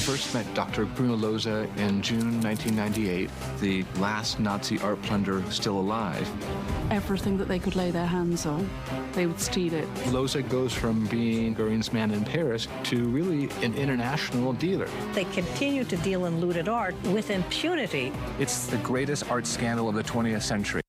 first met Dr. Bruno Lohse in June 1998, the last Nazi art plunderer still alive. Everything that they could lay their hands on, they would steal it. Lohse goes from being Goering's man in Paris to really an international dealer. They continue to deal in looted art with impunity. It's the greatest art scandal of the 20th century.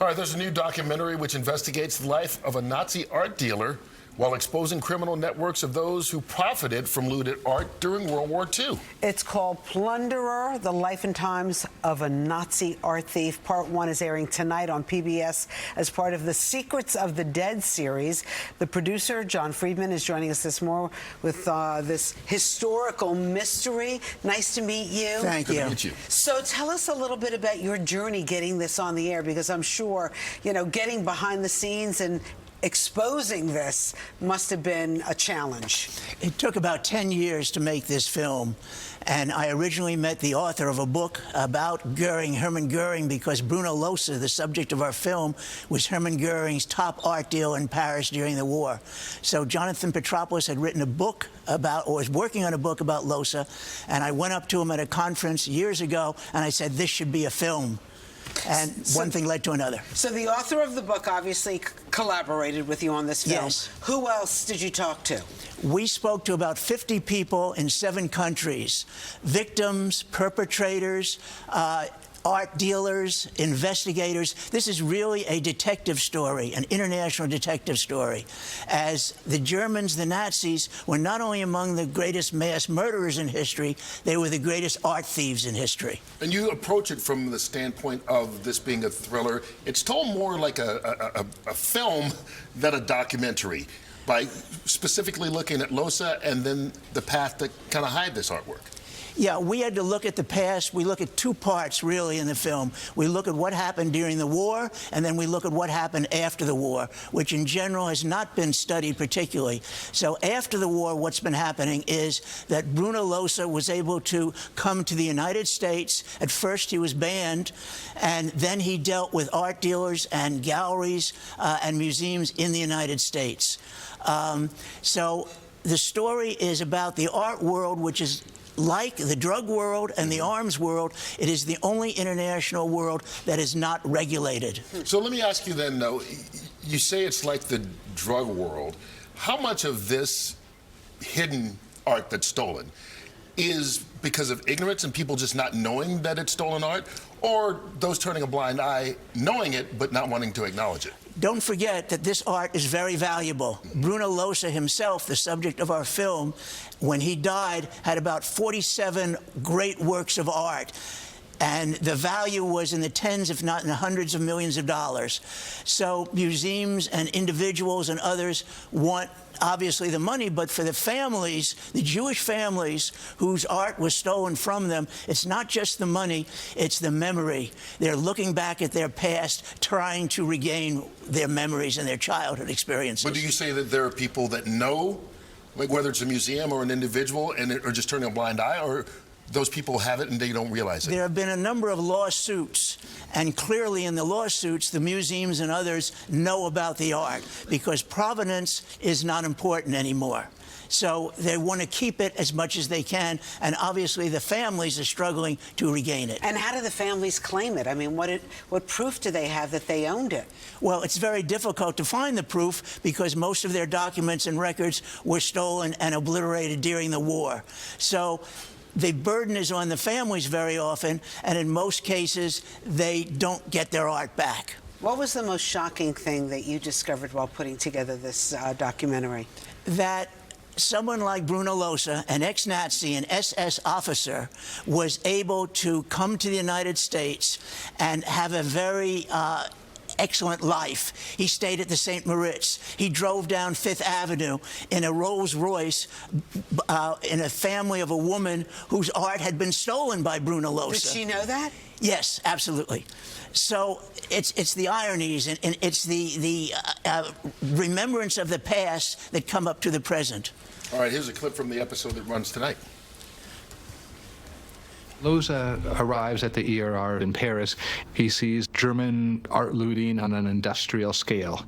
All right, there's a new documentary which investigates the life of a Nazi art dealer while exposing criminal networks of those who profited from looted art during World War II. It's called Plunderer, The Life and Times of a Nazi Art Thief. Part 1 is airing tonight on PBS as part of the Secrets of the Dead series. The producer, John Friedman, is joining us this morning with this historical mystery. Nice to meet you. Thank you. Good to meet you. So tell us a little bit about your journey getting this on the air, because I'm sure, you know, getting behind the scenes and exposing this must have been a challenge. It took about 10 years to make this film, and I originally met the author of a book about Goering, Hermann Goering, because Bruno Lohse, the subject of our film, was Hermann Goering's top art dealer in Paris during the war. So Jonathan Petropoulos had written a book about, or was working on a book about Lohse, and I went up to him at a conference years ago, and I said, this should be a film. And one thing led to another. So the author of the book obviously collaborated with you on this film. Yes. Who else did you talk to? We spoke to about 50 people in 7 countries. Victims, perpetrators, art dealers, investigators. This is really a detective story, an international detective story. As the Germans, the Nazis, were not only among the greatest mass murderers in history, they were the greatest art thieves in history. And you approach it from the standpoint of this being a thriller. It's told more like a film than a documentary, by specifically looking at Lohse and then the path that kind of hide this artwork. Yeah, we had to look at the past. We look at 2 parts, really, in the film. We look at what happened during the war, and then we look at what happened after the war, which in general has not been studied particularly. So after the war, what's been happening is that Bruno Lohse was able to come to the United States. At first, he was banned, and then he dealt with art dealers and galleries and museums in the United States. So the story is about the art world, which is like the drug world and the arms world. It is the only international world that is not regulated. So let me ask you then, though, you say it's like the drug world. How much of this hidden art that's stolen is because of ignorance and people just not knowing that it's stolen art, or those turning a blind eye, knowing it, but not wanting to acknowledge it? Don't forget that this art is very valuable. Bruno Lohse himself, the subject of our film, when he died, had about 47 great works of art. And the value was in the tens, if not in the hundreds of millions of dollars. So museums and individuals and others want, obviously, the money, but for the families, the Jewish families whose art was stolen from them, it's not just the money, it's the memory. They're looking back at their past, trying to regain their memories and their childhood experiences. But do you say that there are people that know, like whether it's a museum or an individual, and are just turning a blind eye, or those people have it and they don't realize it? There have been a number of lawsuits, and clearly in the lawsuits, the museums and others know about the art because provenance is not important anymore. So they want to keep it as much as they can, and obviously the families are struggling to regain it. And how do the families claim it? I mean, what proof do they have that they owned it? Well, it's very difficult to find the proof because most of their documents and records were stolen and obliterated during the war. So the burden is on the families very often, and in most cases, they don't get their art back. What was the most shocking thing that you discovered while putting together this documentary? That someone like Bruno Lohse, an ex-Nazi, an SS officer, was able to come to the United States and have a very excellent life. He stayed at the St. Moritz. He drove down Fifth Avenue in a Rolls Royce in a family of a woman whose art had been stolen by Bruno Lohse. Did she know that? Yes, absolutely. So it's the ironies and it's the remembrance of the past that come up to the present. All right, here's a clip from the episode that runs tonight. Lohse arrives at the ERR in Paris. He sees German art looting on an industrial scale.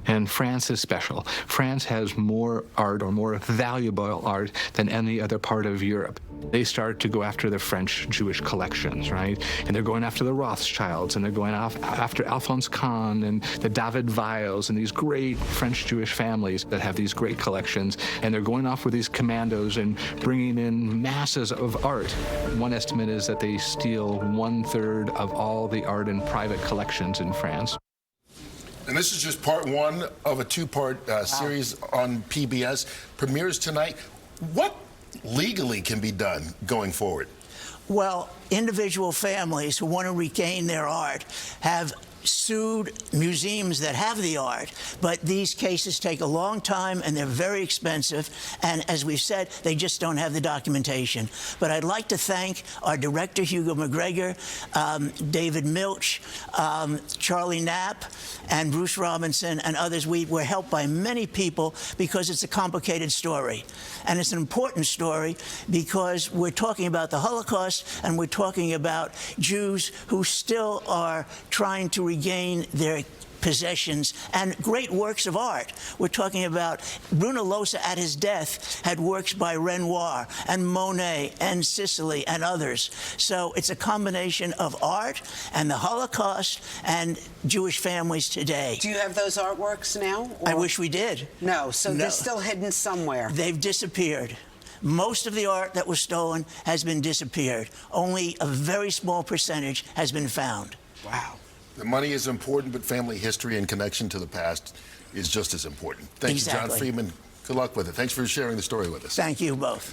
And France is special. France has more art, or more valuable art, than any other part of Europe. They start to go after the French Jewish collections, right? And they're going after the Rothschilds, and they're going after Alphonse Kahn and the David Weils and these great French Jewish families that have these great collections. And they're going off with these commandos and bringing in masses of art. One estimate is that they steal 1/3 of all the art in private collections in France. And this is just part one of a two-part series on PBS. Premieres tonight. What legally can be done going forward? Well, individual families who want to regain their art have sued museums that have the art, but these cases take a long time and they're very expensive, and as we've said, they just don't have the documentation. But I'd like to thank our director, Hugo McGregor, David Milch, Charlie Knapp, and Bruce Robinson, and others. We were helped by many people because it's a complicated story. And it's an important story because we're talking about the Holocaust, and we're talking about Jews who still are trying to regain their possessions and great works of art. We're talking about Bruno Losa at his death had works by Renoir and Monet and Sicily and others. So it's a combination of art and the Holocaust and Jewish families today. Do you have those artworks now? I wish we did. No, so they're still hidden somewhere. They've disappeared. Most of the art that was stolen has been disappeared. Only a very small percentage has been found. Wow. The money is important, but family history and connection to the past is just as important. Thank you, John Friedman. Good luck with it. Thanks for sharing the story with us. Thank you both.